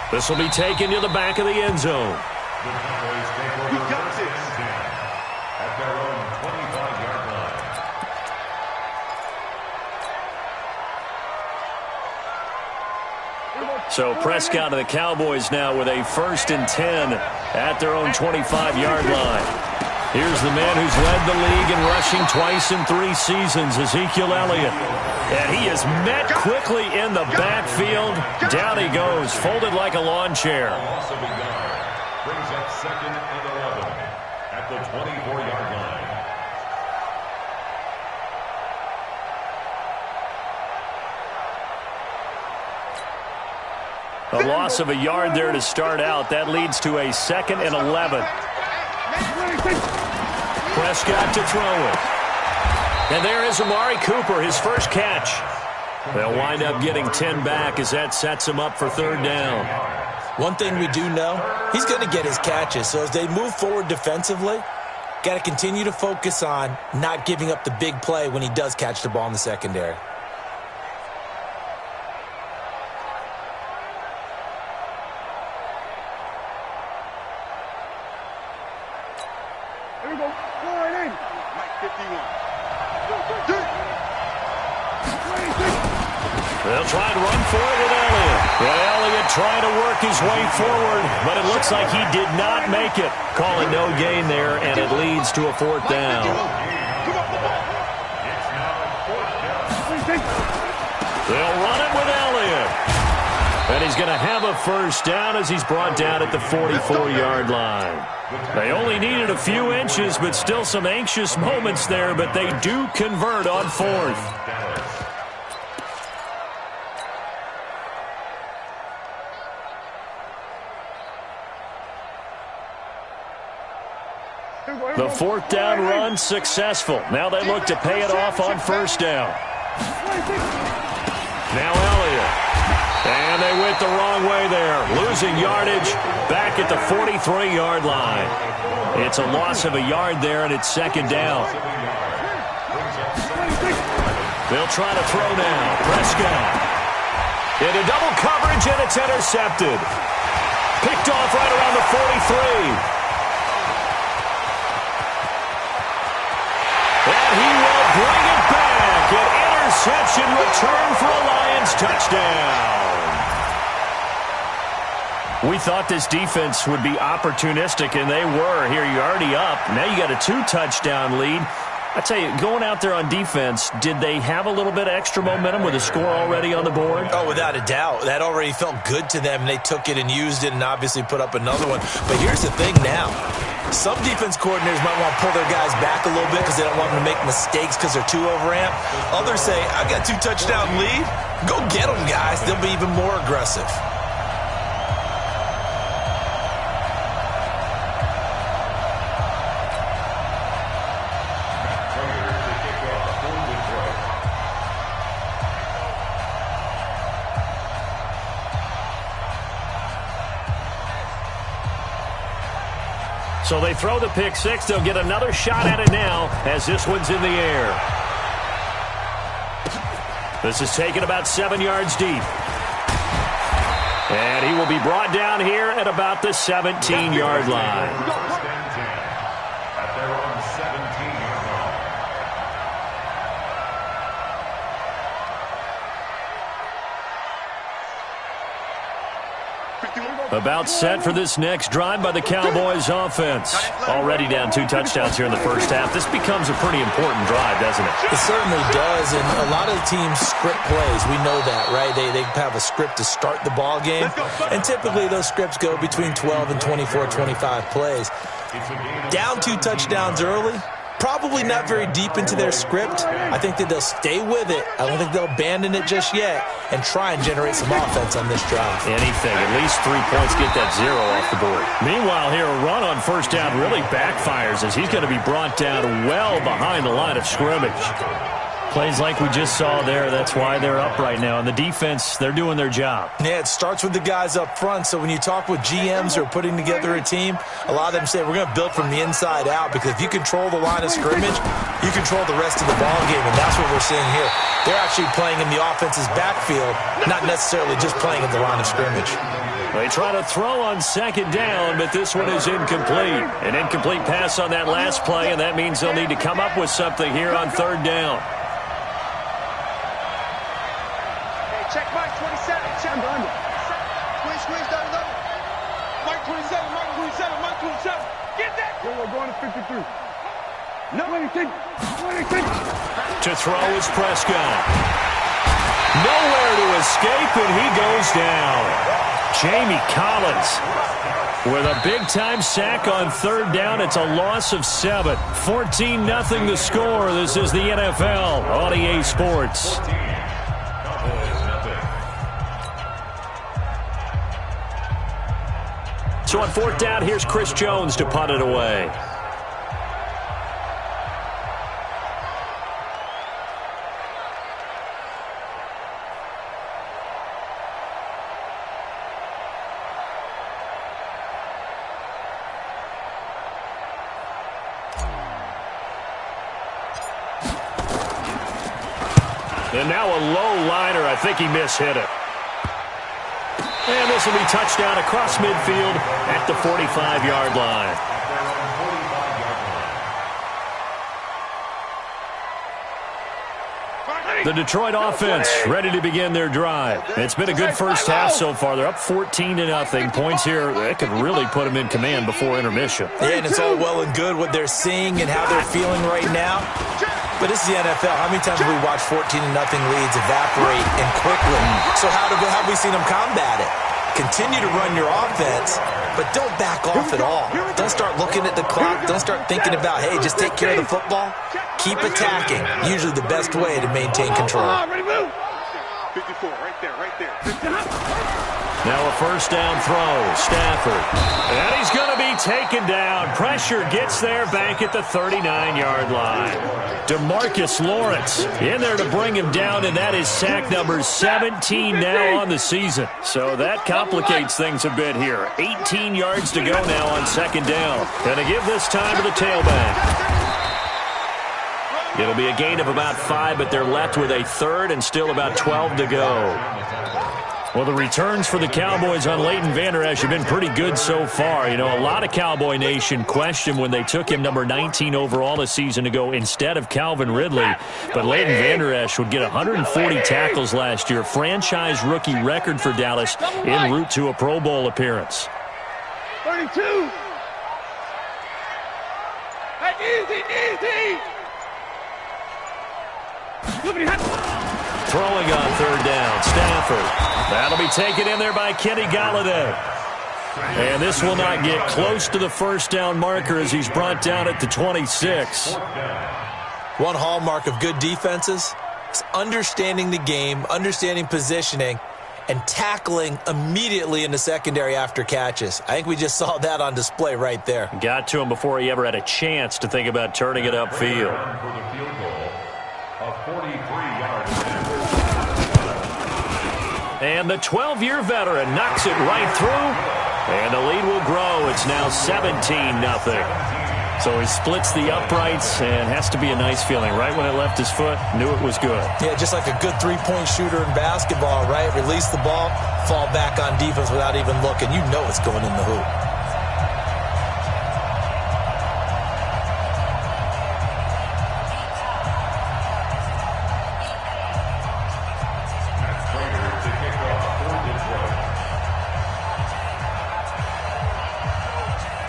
This will be taken to the back of the end zone. You got this. At their own 25-yard line. So Prescott and the Cowboys now with a 1st and 10 at their own 25-yard line. Here's the man who's led the league in rushing twice in 3 seasons, Ezekiel Elliott. And he is met quickly in the backfield. Down he goes, folded like a lawn chair. Also begun. Brings up 2nd and 11 at the 24-yard line. A loss of a yard there to start out. That leads to a 2nd and 11. Prescott to throw it. And there is Amari Cooper, his first catch. They'll wind up getting 10 back as that sets him up for 3rd down. One thing we do know, he's going to get his catches. So as they move forward defensively, got to continue to focus on not giving up the big play when he does catch the ball in the secondary. Here we go. 4-8. Mike 51. They'll try and run for it with Elliott. But Elliott trying to work his way forward, but it looks like he did not make it. Calling no gain there, and it leads to a 4th down. They'll run it with Elliott. And he's going to have a 1st down as he's brought down at the 44-yard line. They only needed a few inches, but still some anxious moments there, but they do convert on 4th. The 4th down run successful. Now they look to pay it off on 1st down. Now Elliott. And they went the wrong way there. Losing yardage back at the 43-yard line. It's a loss of a yard there, and it's 2nd down. They'll try to throw now. Prescott. Into double coverage, and it's intercepted. Picked off right around the 43. And he will bring it back. An interception return for a Lions touchdown. We thought this defense would be opportunistic, and they were. Here you're already up. Now you got a 2-touchdown lead. I tell you, going out there on defense, did they have a little bit of extra momentum with a score already on the board? Oh, without a doubt. That already felt good to them. They took it and used it and obviously put up another one. But here's the thing now. Some defense coordinators might want to pull their guys back a little bit because they don't want them to make mistakes because they're too overamped. Others say, I've got 2-touchdown lead. Go get them, guys. They'll be even more aggressive. So they throw the pick six. They'll get another shot at it now as this one's in the air. This is taken about 7 yards deep. And he will be brought down here at about the 17-yard line. First and 10 at their own 17-yard line. About set for this next drive by the Cowboys offense. Already down 2 touchdowns here in the first half. This becomes a pretty important drive, doesn't it? It certainly does, and a lot of teams script plays. We know that, right? They have a script to start the ball game, and typically those scripts go between 12 and 24, 25 plays. Down 2 touchdowns early, probably not very deep into their script. I think that they'll stay with it. I don't think they'll abandon it just yet and try and generate some offense on this drive. Anything, at least 3 points, get that 0 off the board. Meanwhile, here a run on first down really backfires as he's going to be brought down well behind the line of scrimmage. Plays like we just saw there, that's why they're up right now. And the defense, they're doing their job. Yeah, it starts with the guys up front. So when you talk with GMs who are putting together a team, a lot of them say we're going to build from the inside out, because if you control the line of scrimmage, you control the rest of the ball game, and that's what we're seeing here. They're actually playing in the offense's backfield, not necessarily just playing at the line of scrimmage. They try to throw on second down, but this one is incomplete. An incomplete pass on that last play, and that means they'll need to come up with something here on third down. Hey, check Mike 27. Check under. Squeeze down low. Mike 27, Mike 27, Mike 27. Get that. We're going to 53. No, 26. To throw is Prescott. Nowhere to escape, and he goes down. Jamie Collins with a big-time sack on third down. It's a loss of 7. 14-0 the score. This is the NFL on EA Sports. So on fourth down, here's Chris Jones to punt it away. And now a low liner. I think he mishit it. And this will be touchdown across midfield at the 45-yard line. The Detroit offense ready to begin their drive. It's been a good first half so far. They're up 14-0. Points here, that could really put them in command before intermission. Yeah, and it's all well and good what they're seeing and how they're feeling right now. But this is the NFL. How many times have we watched 14-0 leads evaporate and quickly? So how have we seen them combat it? Continue to run your offense, but don't back off at all. Don't start looking at the clock. Don't start thinking about, hey, just take care of the football. Keep attacking. Usually the best way to maintain control. 54, right there. Now a first down throw. Stafford. And he's going to be taken down. Pressure gets there back at the 39-yard line. DeMarcus Lawrence in there to bring him down, and that is sack number 17 now on the season. So that complicates things a bit here. 18 yards to go now on second down. Going to give this time to the tailback. It'll be a gain of about 5, but they're left with a third and still about 12 to go. Well, the returns for the Cowboys on Leighton Vander Esch have been pretty good so far. You know, a lot of Cowboy Nation questioned when they took him number 19 overall a season ago instead of Calvin Ridley. But Leighton Vander Esch would get 140 tackles last year, franchise rookie record for Dallas en route to a Pro Bowl appearance. 32. Easy. Throwing on third down, Stafford. That'll be taken in there by Kenny Golladay. And this will not get close to the first down marker as he's brought down at the 26. One hallmark of good defenses is understanding the game, understanding positioning, and tackling immediately in the secondary after catches. I think we just saw that on display right there. Got to him before he ever had a chance to think about turning it upfield. And the 12-year veteran knocks it right through, and the lead will grow. It's now 17-0. So he splits the uprights, and has to be a nice feeling. Right when it left his foot, knew it was good. Yeah, just like a good three-point shooter in basketball, right? Release the ball, fall back on defense without even looking. You know it's going in the hoop.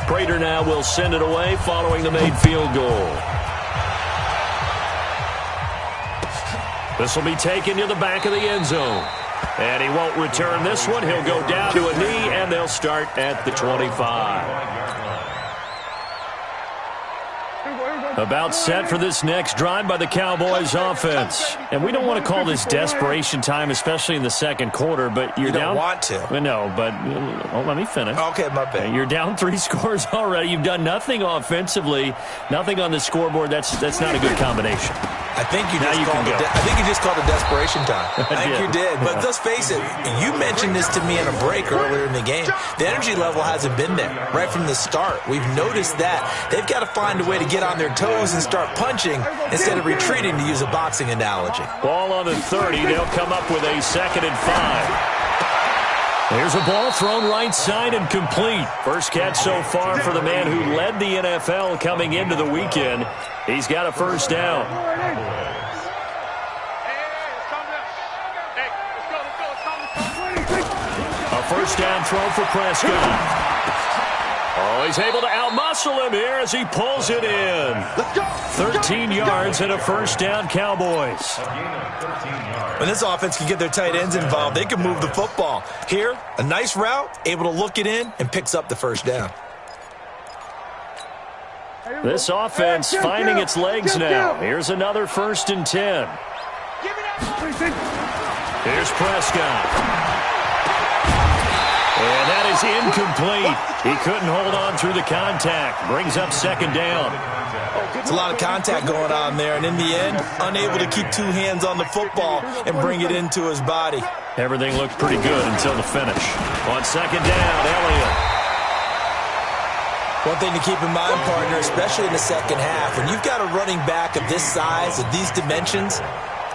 Prater now will send it away following the made field goal. This will be taken to the back of the end zone. And he won't return this one. He'll go down to a knee, and they'll start at the 25. About set for this next drive by the Cowboys offense. And we don't want to call this desperation time, especially in the second quarter, but you're down. You don't want to. No, but let me finish. Okay, my bad. You're down 3 scores already. You've done nothing offensively, nothing on the scoreboard. That's not a good combination. I think you just called it desperation time. I think you did. But let's face it, you mentioned this to me in a break earlier in the game. The energy level hasn't been there right from the start. We've noticed that. They've got to find a way to get on their toes and start punching instead of retreating, to use a boxing analogy. Ball on the 30. They'll come up with a 2nd and 5. Here's a ball thrown right side and complete. First catch so far for the man who led the NFL coming into the weekend. He's got a first down. A first down throw for Prescott. Oh, he's able to outmuscle him here as he pulls it in. 13 yards and a first down, Cowboys. When this offense can get their tight ends involved, they can move the football. Here, a nice route, able to look it in, and picks up the first down. This offense finding its legs now. Here's another 1st and 10. Here's Prescott. And that is incomplete. He couldn't hold on through the contact. Brings up 2nd down. It's a lot of contact going on there, and in the end, unable to keep 2 hands on the football and bring it into his body. Everything looked pretty good until the finish. On 2nd down, Elliott. One thing to keep in mind, partner, especially in the second half, when you've got a running back of this size, of these dimensions,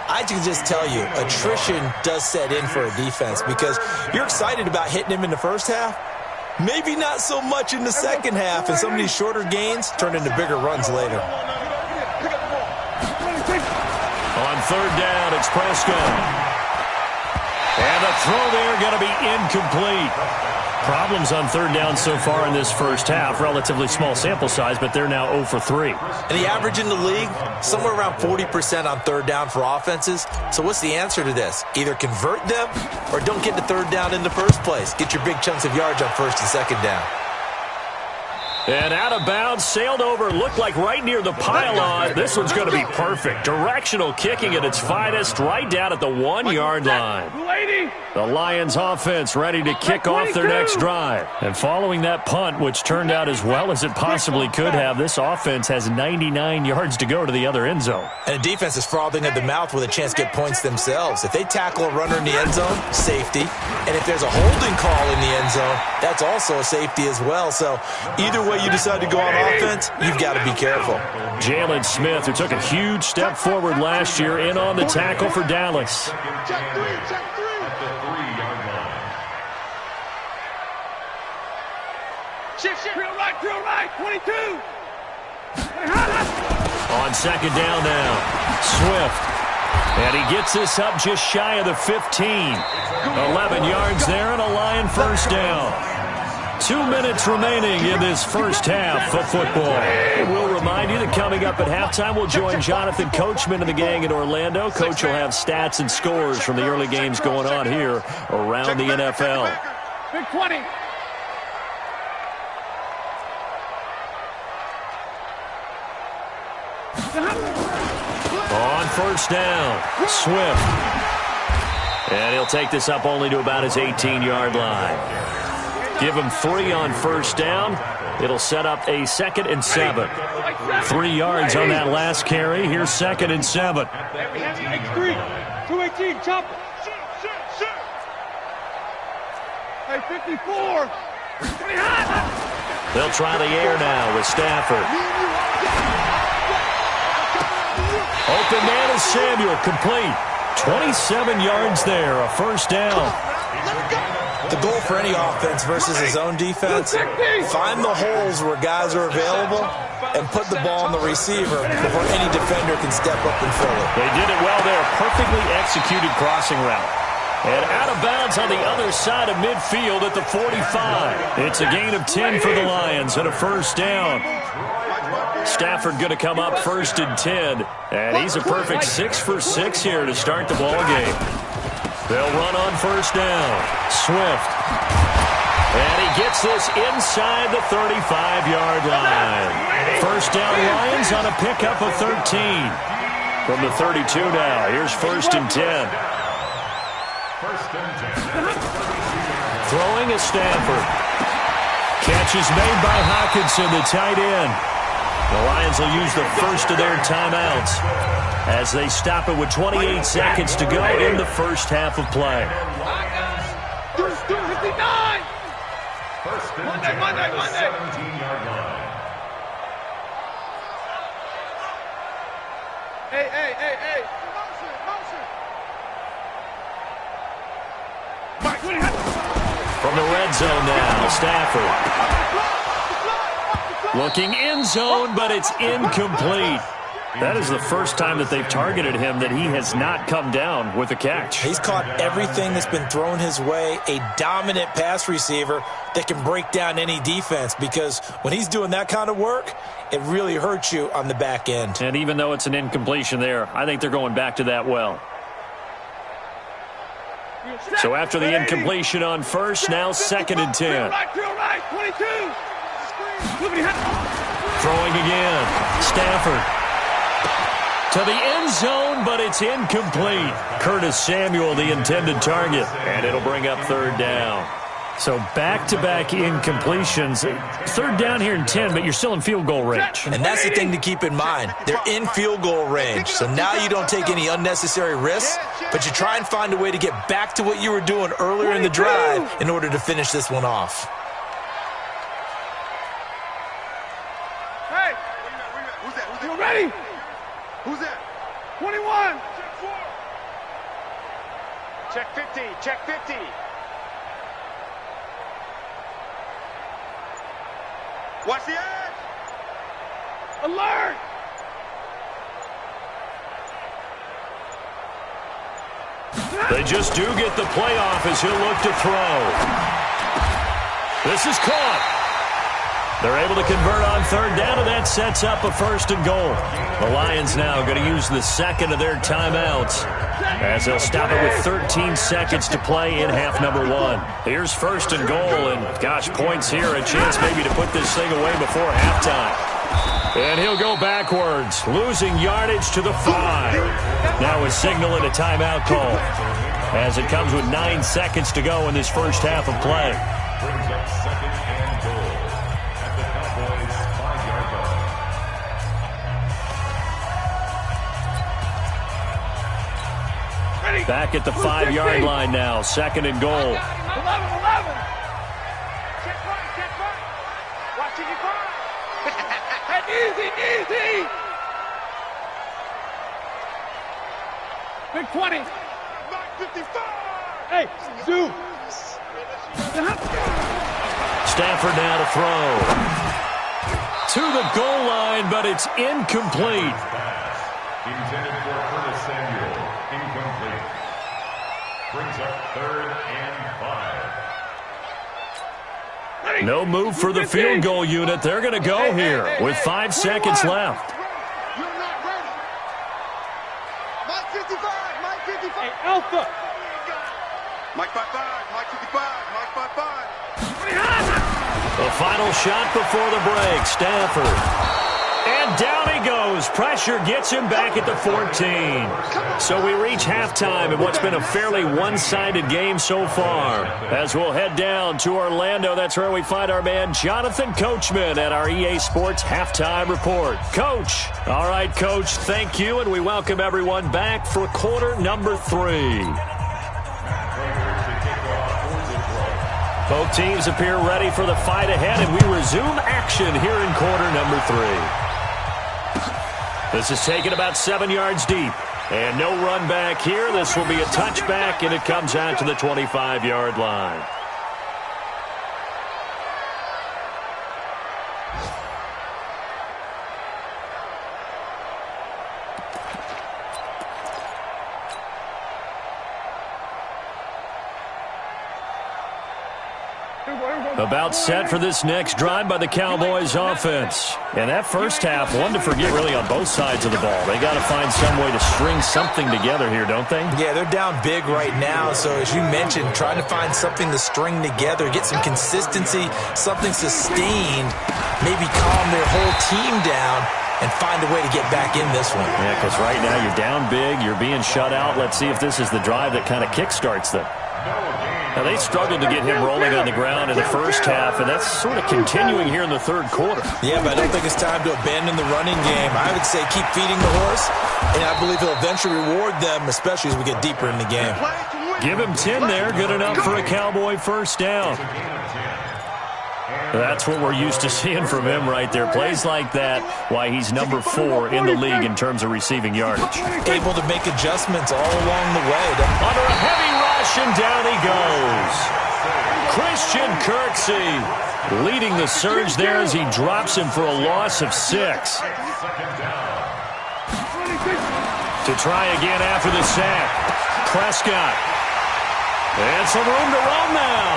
I can just tell you, attrition does set in for a defense because you're excited about hitting him in the first half. Maybe not so much in the second half, and some of these shorter gains turn into bigger runs later. On 3rd down, it's Prescott. And the throw there going to be incomplete. Problems on 3rd down so far in this first half. Relatively small sample size, but they're now 0 for 3. And the average in the league, somewhere around 40% on 3rd down for offenses. So what's the answer to this? Either convert them or don't get to 3rd down in the first place. Get your big chunks of yards on 1st and 2nd down. And out of bounds, sailed over, looked like right near the pylon. This one's going to be perfect. Directional kicking at its finest, right down at the 1-yard line. The Lions offense ready to kick off their next drive. And following that punt, which turned out as well as it possibly could have, this offense has 99 yards to go to the other end zone. And the defense is frothing at the mouth with a chance to get points themselves. If they tackle a runner in the end zone, safety. And if there's a holding call in the end zone, that's also a safety as well. So either way you decide to go on offense, you've got to be careful. Jalen Smith, who took a huge step forward last year, in on the tackle for Dallas. Shift, real right, 22. On 2nd down now, Swift. And he gets this up just shy of the 15. 11 yards there and a Lion first down. 2 minutes remaining in this first half of football. We'll remind you that coming up at halftime, we'll join Jonathan Coachman and the gang in Orlando. Coach will have stats and scores from the early games going on here around the NFL. Big 20. On 1st down, Swift. And he'll take this up only to about his 18-yard line. Give him 3 on 1st down. It'll set up a 2nd and 7. 3 yards on that last carry. Here's 2nd and 7. X3, 218, chop. Hey, 54. They'll try the air now with Stafford. Open man is Samuel, complete. 27 yards there, a first down. The goal for any offense versus his own defense, find the holes where guys are available and put the ball on the receiver before any defender can step up and fill it. They did it well there. Perfectly executed crossing route. And out of bounds on the other side of midfield at the 45. It's a gain of 10 for the Lions and a first down. Stafford going to come up 1st and 10. And he's a perfect 6 for 6 here to start the ball game. They'll run on 1st down. Swift. And he gets this inside the 35-yard line. First down Lions on a pickup of 13. From the 32 now. Here's 1st and 10. Throwing is Stafford. Catch is made by Hockenson, the tight end. The Lions will use the first of their timeouts as they stop it with 28 seconds to go in the first half of play. Monday. 17-yard line. Hey. Motion. From the red zone now, Stafford. Looking end zone, but it's incomplete. That is the first time that they've targeted him that he has not come down with a catch. He's caught everything that's been thrown his way, a dominant pass receiver that can break down any defense, because when he's doing that kind of work, it really hurts you on the back end. And even though it's an incompletion there, I think they're going back to that well. So after the incompletion on first, now 2nd and 10. Throwing again. Stafford. To the end zone, but it's incomplete. Curtis Samuel, the intended target. And it'll bring up 3rd down. So back-to-back incompletions. 3rd down here in 10, but you're still in field goal range. And that's the thing to keep in mind. They're in field goal range. So now you don't take any unnecessary risks, but you try and find a way to get back to what you were doing earlier in the drive in order to finish this one off. Hey! Who's that? You ready? Who's that? 21! Check 50, check 50. Watch the edge! Alert! They just do get the playoff as he'll look to throw. This is caught. They're able to convert on 3rd down, and that sets up a 1st and goal. The Lions now going to use the 2nd of their timeouts as they'll stop it with 13 seconds to play in half number 1. Here's 1st and goal, and gosh, points here, a chance maybe to put this thing away before halftime. And he'll go backwards, losing yardage to the 5. Now a signal and a timeout call as it comes with 9 seconds to go in this first half of play. Brings up 2nd and goal at the Cowboys' 5-yard line. Back at the 5-yard line now, 2nd and goal. 11. Check right. Watch it, you find. Easy. Big 20. Mark 55. Hey, Zoo. Stafford now to throw. To the goal line, but it's incomplete. Intended for Curtis Samuel. Incomplete. Brings up 3rd and 5. No move for the field goal unit. They're going to go here with 5 seconds left. You're not ready. Mike 55. Hey, Alpha. Mike 55. Mike 55. Mike 55. The final shot before the break. Stafford. And down he goes. Pressure gets him back at the 14. So we reach halftime in what's been a fairly one-sided game so far. As we'll head down to Orlando, that's where we find our man Jonathan Coachman at our EA Sports Halftime Report. Coach. All right, Coach, thank you, and we welcome everyone back for quarter number 3. Both teams appear ready for the fight ahead, and we resume action here in quarter number 3. This is taken about 7 yards deep. And no run back here. This will be a touchback, and it comes out to the 25-yard line. About set for this next drive by the Cowboys offense. And that first half, one to forget really on both sides of the ball. They got to find some way to string something together here, don't they? Yeah, they're down big right now. So as you mentioned, trying to find something to string together, get some consistency, something sustained, maybe calm their whole team down and find a way to get back in this one. Yeah, because right now you're down big, you're being shut out. Let's see if this is the drive that kind of kickstarts them. Now, they struggled to get him rolling on the ground in the first half, and that's sort of continuing here in the third quarter. Yeah, but I don't think it's time to abandon the running game. I would say keep feeding the horse, and I believe he'll eventually reward them, especially as we get deeper in the game. Give him 10 there, good enough for a Cowboy first down. That's what we're used to seeing from him right there. Plays like that, why he's number 4 in the league in terms of receiving yardage. Able to make adjustments all along the way. Under a heavy rush, and down he goes. Chris Kirksey leading the surge there as he drops him for a loss of 6. To try again after the sack. Prescott. And some room to run now.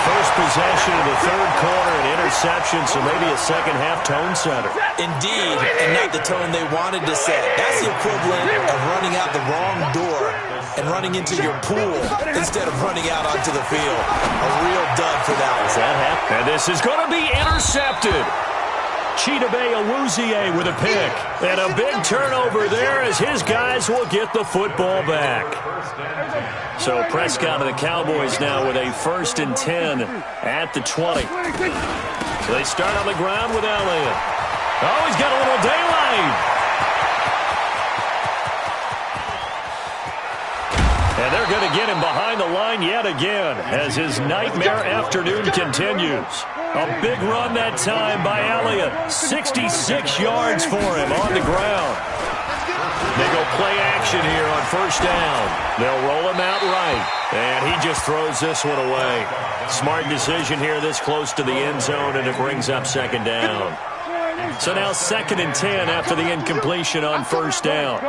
First possession of the third quarter, an interception, so maybe a second-half tone setter. Indeed, and not the tone they wanted to set. That's the equivalent of running out the wrong door and running into your pool instead of running out onto the field. A real dud for that one. That happened. And this is going to be intercepted. Chidobe Awuzie with a pick. And a big turnover there as his guys will get the football back. So Prescott and the Cowboys now with a 1st and 10 at the 20. So they start on the ground with Elliott. Oh, he's got a little daylight. And they're going to get him behind the line yet again as his nightmare afternoon continues. A big run that time by Elliott. 66 yards for him on the ground. They go play action here on 1st down. They'll roll him out right. And he just throws this one away. Smart decision here this close to the end zone, and it brings up 2nd down. So now 2nd and 10 after the incompletion on 1st down.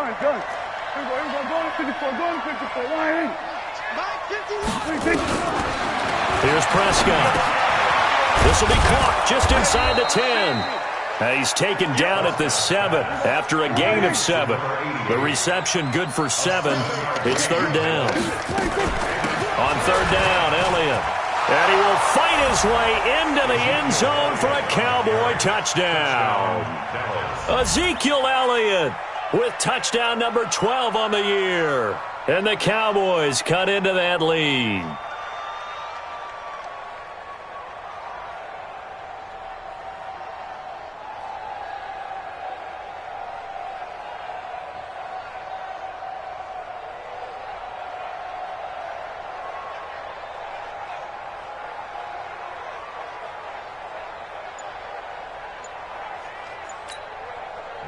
Here's Prescott. This will be caught just inside the 10. He's taken down at the 7 after a gain of 7. The reception good for 7. It's 3rd down. On 3rd down, Elliott. And he will fight his way into the end zone for a Cowboy touchdown. Ezekiel Elliott with touchdown number 12 on the year. And the Cowboys cut into that lead.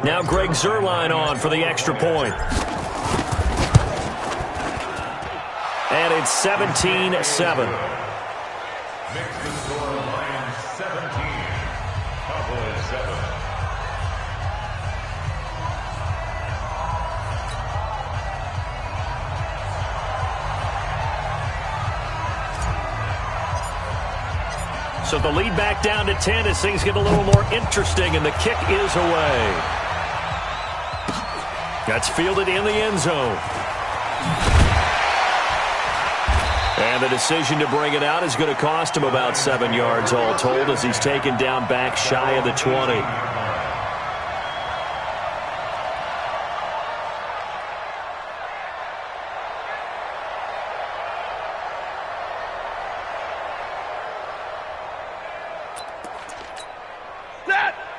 Now Greg Zuerlein on for the extra point. And it's 17-7. Makes the score Lions 17, Cowboys 7. So the lead back down to 10 as things get a little more interesting, and the kick is away. That's fielded in the end zone. And the decision to bring it out is going to cost him about 7 yards all told as he's taken down back shy of the 20.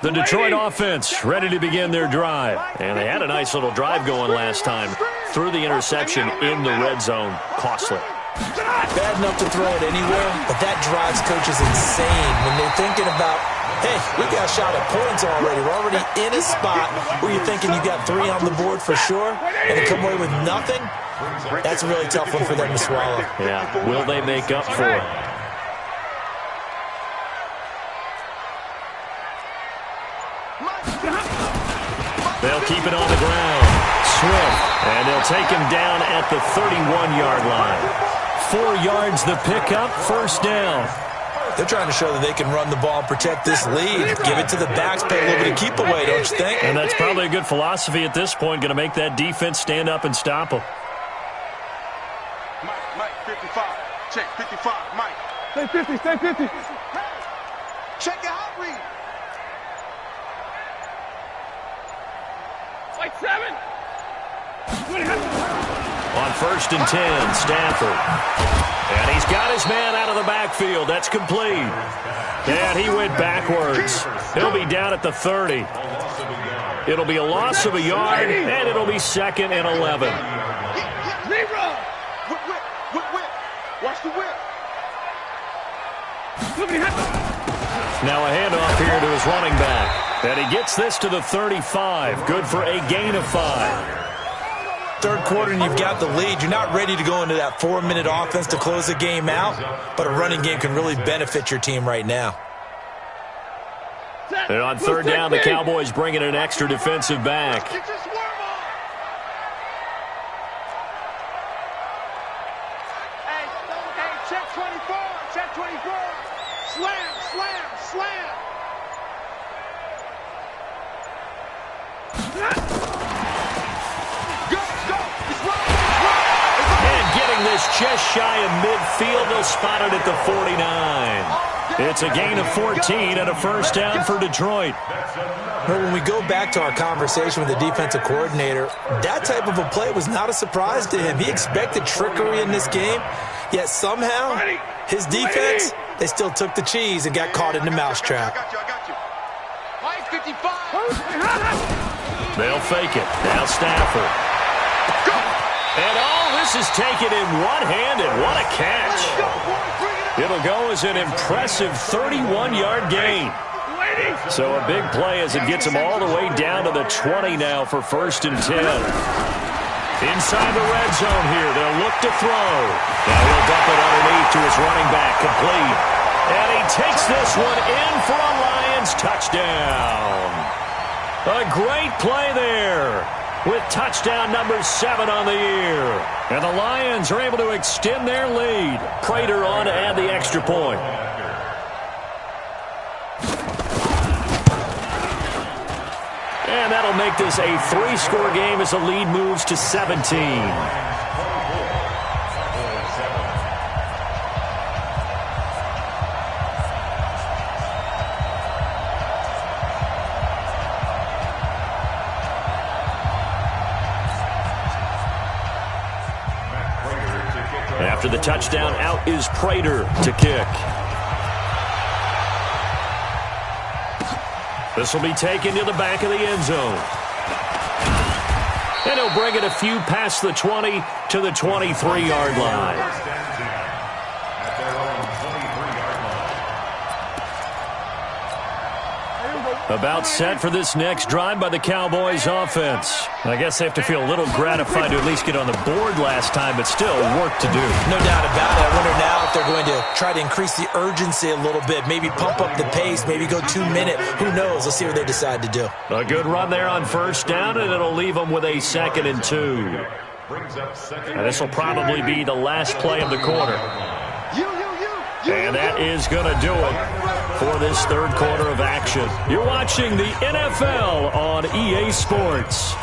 The Detroit offense ready to begin their drive. And they had a nice little drive going last time. Threw the interception in the red zone. Costly. Bad enough to throw it anywhere, but that drives coaches insane when they're thinking about, hey, we got a shot at points already. We're already in a spot where you're thinking you got 3 on the board for sure, and to come away with nothing, that's a really tough one for them to swallow. Yeah, will they make up for it? They'll keep it on the ground. Swift, and they'll take him down at the 31-yard line. 4 yards the pickup, 1st down. They're trying to show that they can run the ball and protect this lead. Give it to the backs, play a little bit of keep away, don't you think? And that's probably a good philosophy at this point, going to make that defense stand up and stop them. Mike, 55. Check, 55, Mike. Stay 50, stay 50. Check your hot read. Like 7. On 1st and 10, Stafford. And he's got his man out of the backfield. That's complete. And he went backwards. He'll be down at the 30. It'll be a loss of a yard, and it'll be 2nd and 11. Zero. Whip. Watch the whip. Now a handoff here to his running back. And he gets this to the 35. Good for a gain of 5. Third quarter and you've got the lead. You're not ready to go into that 4-minute offense to close the game out, but a running game can really benefit your team right now. And on third down, the Cowboys bring in an extra defensive back. Hey, check 24, check 24. Slam, slam, slam. Go, go. It's right. And getting this just shy of midfield, they'll spot it at the 49. It's a gain of 14 and a first down for Detroit. Well, when we go back to our conversation with the defensive coordinator, that type of a play was not a surprise to him. He expected trickery in this game, yet somehow his defense, they still took the cheese and got caught in the mousetrap. I got you. 55. They'll fake it. Now Stafford. And all this is taken in one-handed. What a catch. It'll go as an impressive 31-yard gain. So a big play as it gets him all the way down to the 20 now for 1st and 10. Inside the red zone here, they'll look to throw. Now he'll dump it underneath to his running back, complete. And he takes this one in for a Lions touchdown. A great play there with touchdown number 7 on the year. And the Lions are able to extend their lead. Prater on to add the extra point. And that'll make this a 3-score game as the lead moves to 17. After the touchdown, out is Prater to kick. This will be taken to the back of the end zone. And he'll bring it a few past the 20 to the 23-yard line. About set for this next drive by the Cowboys offense. I guess they have to feel a little gratified to at least get on the board last time, but still work to do. No doubt about it. I wonder now if they're going to try to increase the urgency a little bit, maybe pump up the pace, maybe go 2-minute. Who knows? Let's see what they decide to do. A good run there on first down, and it'll leave them with a 2nd and 2. And this will probably be the last play of the quarter. And that is going to do it for this third quarter of action. You're watching the NFL on EA Sports.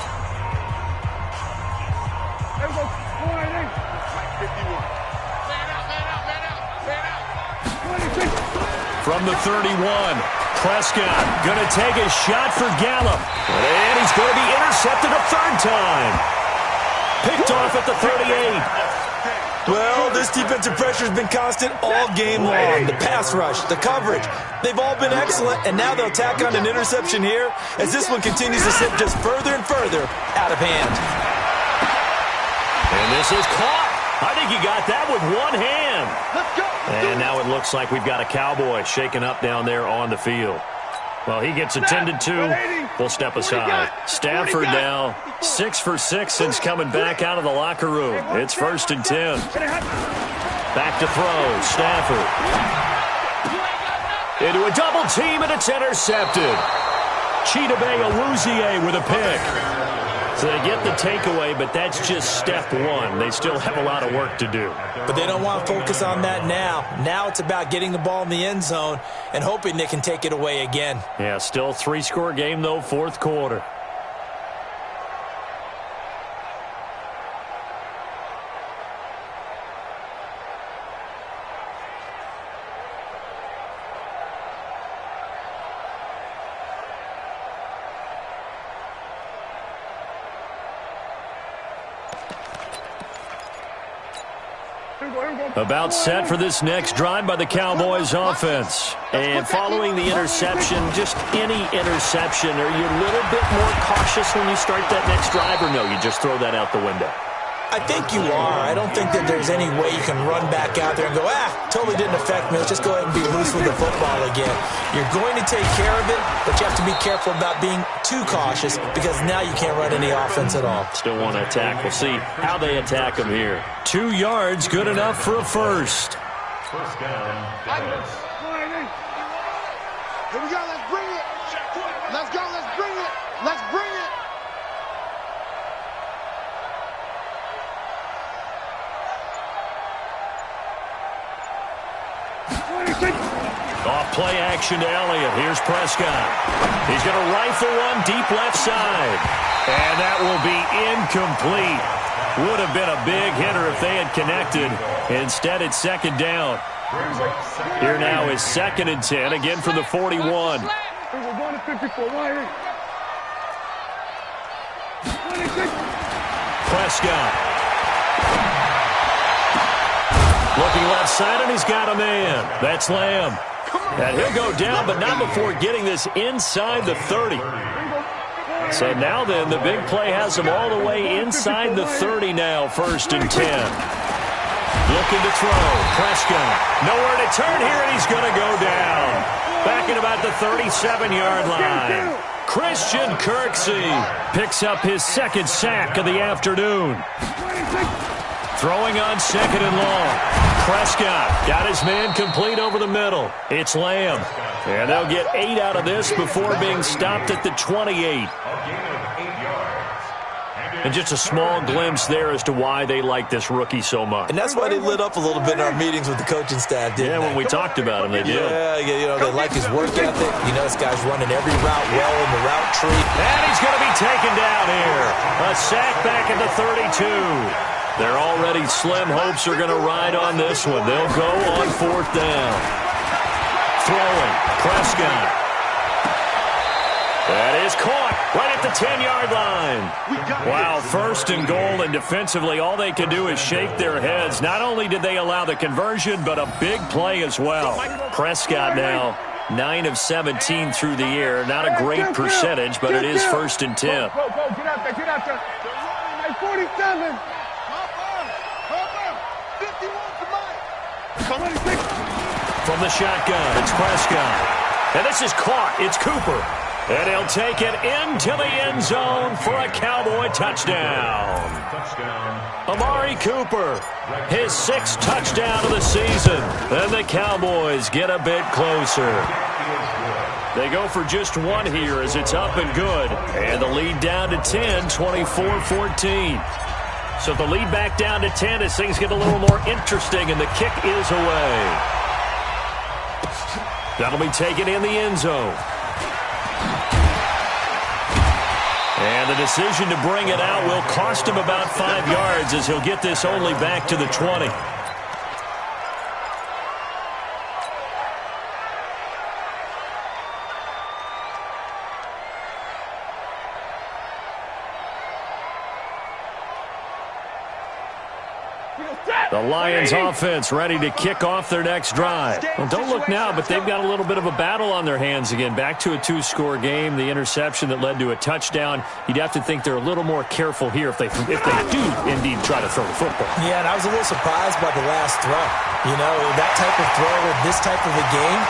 From the 31, Prescott going to take a shot for Gallup. And he's going to be intercepted a 3rd time. Picked off at the 38. Well, this defensive pressure has been constant all game long. The pass rush, the coverage, they've all been excellent, and now they'll tack on an interception here as this one continues to slip just further and further out of hand. And this is caught. I think he got that with one hand. Let's go. And now it looks like we've got a Cowboy shaken up down there on the field. Well, he gets attended to. We'll step aside. Stafford now 6 for 6 since coming back out of the locker room. It's 1st and 10. Back to throw. Stafford. Into a double team, and it's intercepted. Chidobe Awuzie with a pick. So they get the takeaway, but that's just step 1. They still have a lot of work to do. But they don't want to focus on that now. Now it's about getting the ball in the end zone and hoping they can take it away again. Yeah, still 3-score game, though, 4th quarter. About set for this next drive by the Cowboys offense. And following the interception, just any interception, are you a little bit more cautious when you start that next drive, or no, you just throw that out the window? I think you are. I don't think that there's any way you can run back out there and go, totally didn't affect me. Let's just go ahead and be loose with the football again. You're going to take care of it, but you have to be careful about being too cautious because now you can't run any offense at all. Still want to attack. We'll see how they attack him here. 2 yards, good enough for a first. First down, Dallas. Here we go, let's bring it. Let's go, let's bring it. Let's bring it. Off play action to Elliott. Here's Prescott. He's going to rifle one deep left side. And that will be incomplete. Would have been a big hitter if they had connected. Instead, it's second down. Here now is 2nd and 10, again from the 41. We're going to 54. Prescott. Looking left side, and he's got a man. That's Lamb. And he'll go down, but not before getting this inside the 30. So now then, the big play has him all the way inside the 30 now, 1st and 10. Looking to throw. Prescott. Nowhere to turn here, and he's going to go down. Back at about the 37-yard line. Christian Kirksey picks up his 2nd sack of the afternoon. Throwing on 2nd and long. Prescott got his man complete over the middle. It's Lamb. And they'll get 8 out of this before being stopped at the 28. And just a small glimpse there as to why they like this rookie so much. And that's why they lit up a little bit in our meetings with the coaching staff, didn't they? When we talked about him, they did. Yeah, they like his work ethic. This guy's running every route well in the route tree. And he's going to be taken down here. A sack back at the 32. Their already slim hopes are going to ride on this one. They'll go on 4th down. Throwing. Prescott. That is caught right at the 10-yard line. Wow, 1st and goal, and defensively all they can do is shake their heads. Not only did they allow the conversion, but a big play as well. Prescott now 9 of 17 through the air. Not a great percentage, but it is 1st and 10. Go, get out there, get out there. Like 47. From the shotgun, it's Prescott. And this is caught. It's Cooper. And he'll take it into the end zone for a Cowboy touchdown. Amari Cooper, his 6th touchdown of the season. And the Cowboys get a bit closer. They go for just 1 here as it's up and good. And the lead down to 10, 24-14. So the lead back down to 10 as things get a little more interesting, and the kick is away. That'll be taken in the end zone. And the decision to bring it out will cost him about 5 yards as he'll get this only back to the 20. The Lions offense ready to kick off their next drive. Well, don't look now, but they've got a little bit of a battle on their hands again. Back to a 2-score game. The interception that led to a touchdown. You'd have to think they're a little more careful here if they do indeed try to throw the football. Yeah, and I was a little surprised by the last throw. That type of throw in this type of a game,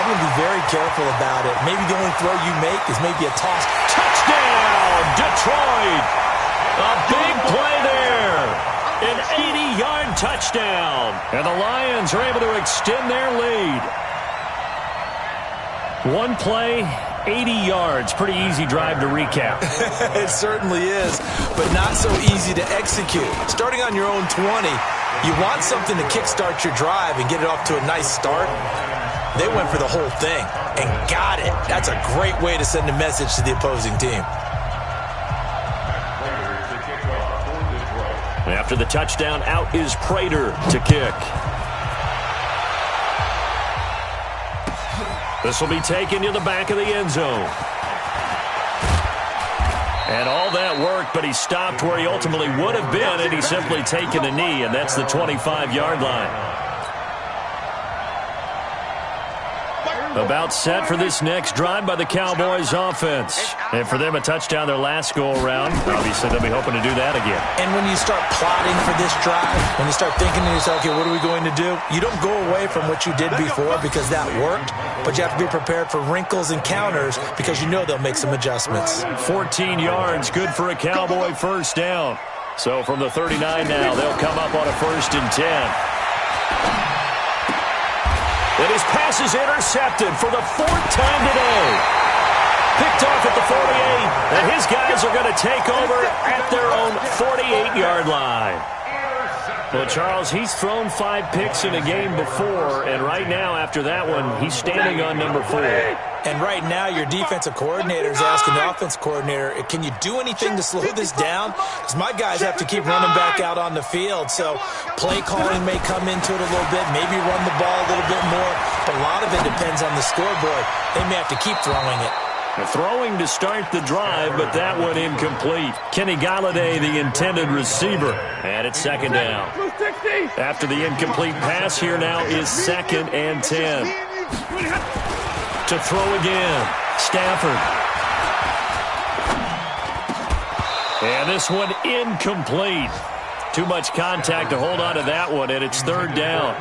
I'm going to be very careful about it. Maybe the only throw you make is maybe a toss. Touchdown, Detroit! A big play there. An 80-yard touchdown. And the Lions are able to extend their lead. 1 play, 80 yards. Pretty easy drive to recap. It certainly is, but not so easy to execute. Starting on your own 20, you want something to kickstart your drive and get it off to a nice start. They went for the whole thing and got it. That's a great way to send a message to the opposing team. After the touchdown, out is Prater to kick. This will be taken to the back of the end zone. And all that work, but he stopped where he ultimately would have been, and he's simply taken a knee, and that's the 25-yard line. About set for this next drive by the Cowboys offense. And for them, a touchdown their last go-around. Obviously, they'll be hoping to do that again. And when you start plotting for this drive, when you start thinking to yourself, okay, what are we going to do? You don't go away from what you did before because that worked, but you have to be prepared for wrinkles and counters because you know they'll make some adjustments. 14 yards, good for a Cowboy first down. So from the 39 now, they'll come up on a 1st and 10. And his pass is intercepted for the 4th time today. Picked off at the 48, and his guys are going to take over at their own 48-yard line. Well, Charles, he's thrown 5 picks in a game before, and right now, after that one, he's standing on number 4. And right now, your defensive coordinator is asking the offense coordinator, can you do anything to slow this down? Because my guys have to keep running back out on the field. So play calling may come into it a little bit, maybe run the ball a little bit more. But a lot of it depends on the scoreboard. They may have to keep throwing it. Throwing to start the drive, but that one incomplete. Kenny Galladay, the intended receiver, and it's 2nd down. After the incomplete pass, here now is 2nd and 10. To throw again, Stafford. And this one incomplete. Too much contact to hold on to that one, and it's 3rd down.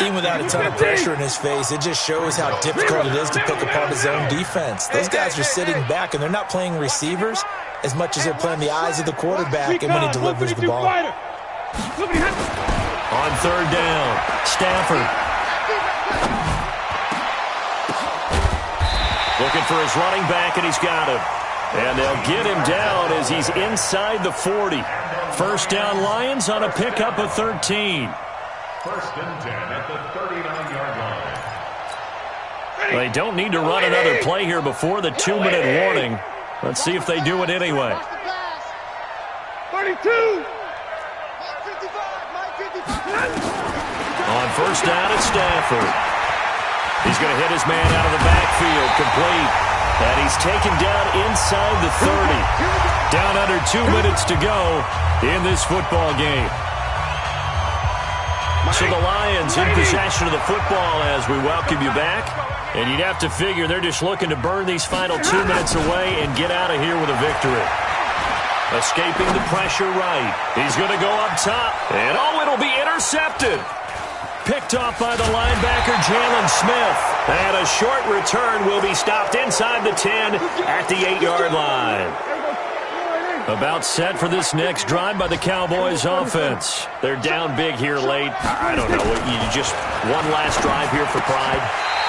Even without a ton of pressure in his face, it just shows how difficult it is to pick apart his own defense. Those guys are sitting back, and they're not playing receivers as much as they're playing the eyes of the quarterback and when he delivers the ball. On 3rd down, Stafford. Looking for his running back, and he's got him. And they'll get him down as he's inside the 40. 1st down, Lions on a pickup of 13. 1st and 10 at the 39-yard line. They don't need to run another play here before the 2-minute warning. Let's see if they do it anyway. 32. On 1st down, it's Stafford. He's going to hit his man out of the backfield, complete. And he's taken down inside the 30. Down under 2 minutes to go in this football game. So the Lions in possession of the football as we welcome you back. And you'd have to figure they're just looking to burn these final 2 minutes away and get out of here with a victory. Escaping the pressure right. He's going to go up top. And it'll be intercepted. Picked off by the linebacker, Jalen Smith. And a short return will be stopped inside the 10 at the 8-yard line. About set for this next drive by the Cowboys offense. They're down big here late. I don't know. You just one last drive here for pride?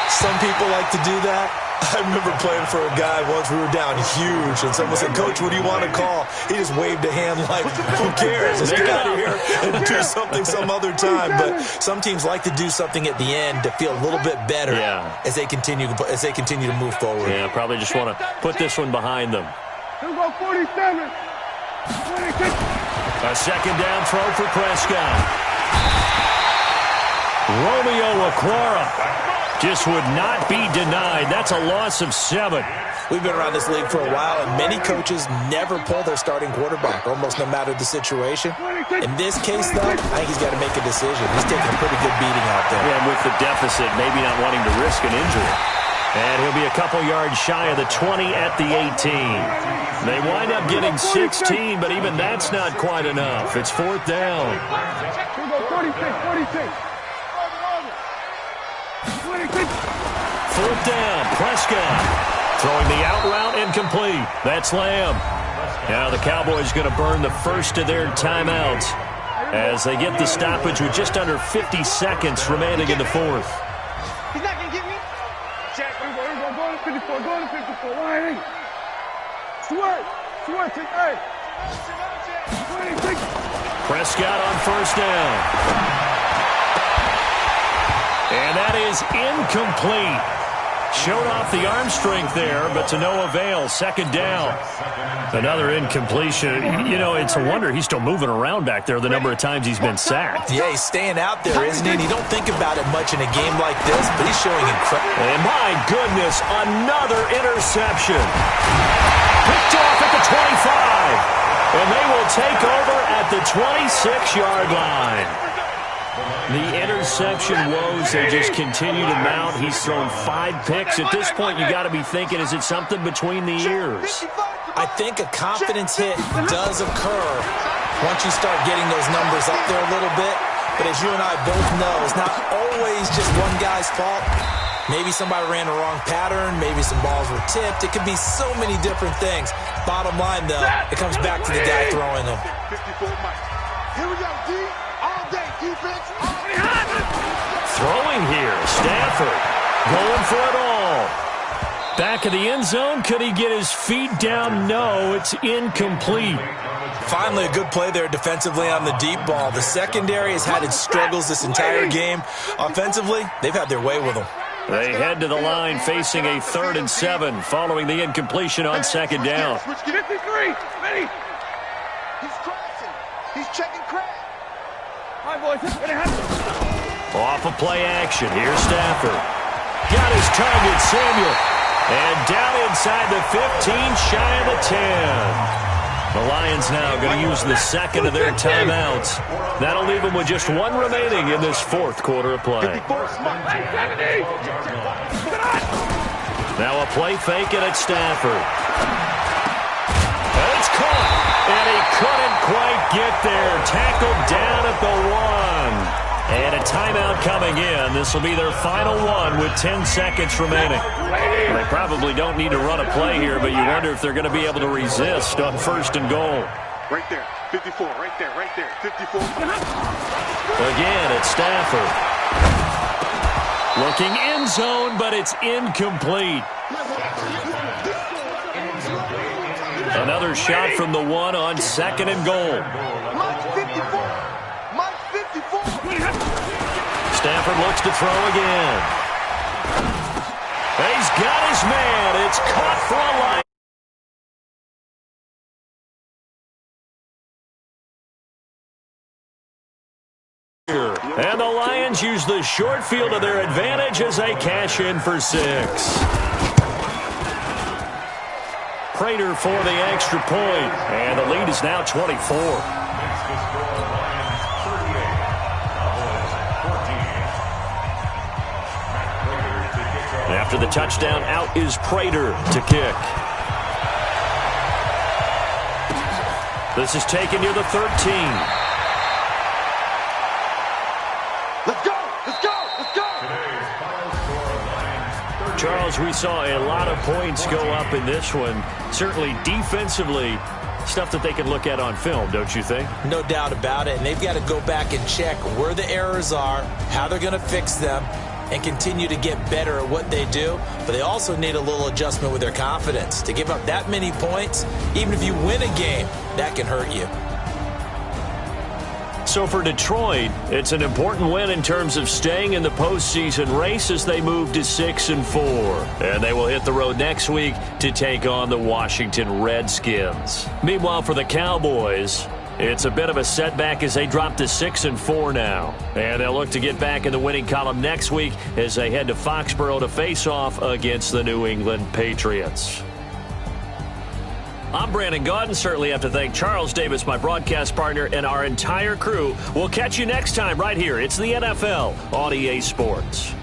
Some people like to do that. I remember playing for a guy once. We were down huge, and someone said, "Coach, what do you want to call?" He just waved a hand like, who cares? Let's get out of here and do something some other time. But some teams like to do something at the end to feel a little bit better as they continue to move forward. Yeah, probably just want to put this one behind them. Let's go 47. 26. A 2nd down throw for Prescott. Romeo Okwara just would not be denied. That's a loss of 7. We've been around this league for a while, and many coaches never pull their starting quarterback, almost no matter the situation. In this case, though, I think he's got to make a decision. He's taking a pretty good beating out there. Yeah, and with the deficit, maybe not wanting to risk an injury. And he'll be a couple yards shy of the 20 at the 18. They wind up getting 16, but even that's not quite enough. It's 4th down. We'll go 46. 4th down, Prescott. Throwing the out route incomplete. That's Lamb. Now the Cowboys going to burn the first of their timeouts as they get the stoppage with just under 50 seconds remaining in the 4th. He's not going to get me. Check. Go to 54. Go to 54. 1-8. Sweat. Take 8. 26. Prescott on 1st down. And that is incomplete. Showed off the arm strength there, but to no avail. 2nd down. Another incompletion. You know, it's a wonder he's still moving around back there the number of times he's been sacked. Yeah, he's staying out there, isn't he? And you don't think about it much in a game like this, but he's showing incredible. And my goodness, another interception. Picked off at the 25. And they will take over at the 26-yard line. The interception woes, they just continue to mount. He's thrown 5 picks. At this point, you got to be thinking, is it something between the ears? I think a confidence hit does occur once you start getting those numbers up there a little bit. But as you and I both know, it's not always just one guy's fault. Maybe somebody ran the wrong pattern. Maybe some balls were tipped. It could be so many different things. Bottom line, though, it comes back to the guy throwing them. 54 Mike. Here we go, D. All day. Defense. Throwing here. Stafford going for it all. Back of the end zone. Could he get his feet down? No, it's incomplete. Finally, a good play there defensively on the deep ball. The secondary has had its struggles this entire game. Offensively, they've had their way with them. They head to the line facing a 3rd and 7 following the incompletion on 2nd down. 53. Ready. He's crossing. He's checking crack. All right, boys. It's going to happen. Off of play action. Here's Stafford. Got his target, Samuel. And down inside the 15, shy of the 10. The Lions now going to use the 2nd of their timeouts. That'll leave them with just 1 remaining in this 4th quarter of play. Now a play fake and it's Stafford. And it's caught. And he couldn't quite get there. Tackled down at the 1. And a timeout coming in. This will be their final one with 10 seconds remaining. They probably don't need to run a play here, but you wonder if they're going to be able to resist on 1st and goal. Right there. 54. Right there. 54. Again, it's Stafford. Looking end zone, but it's incomplete. Another shot from the 1 on 2nd and goal. Stafford looks to throw again. He's got his man. It's caught for a line. And the Lions use the short field to their advantage as they cash in for 6. Prater for the extra point. And the lead is now 24. After the touchdown, out is Prater to kick. This is taken near the 13. Let's go! Let's go! Let's go! Charles, we saw a lot of points go up in this one. Certainly defensively, stuff that they can look at on film, don't you think? No doubt about it. And they've got to go back and check where the errors are, how they're going to fix them, and continue to get better at what they do. But they also need a little adjustment with their confidence. To give up that many points, even if you win a game, that can hurt you. So for Detroit, it's an important win in terms of staying in the postseason race as they move to 6-4. And they will hit the road next week to take on the Washington Redskins. Meanwhile, for the Cowboys, it's a bit of a setback as they drop to 6-4 now. And they'll look to get back in the winning column next week as they head to Foxborough to face off against the New England Patriots. I'm Brandon Gaudin. Certainly have to thank Charles Davis, my broadcast partner, and our entire crew. We'll catch you next time right here. It's the NFL on EA Sports.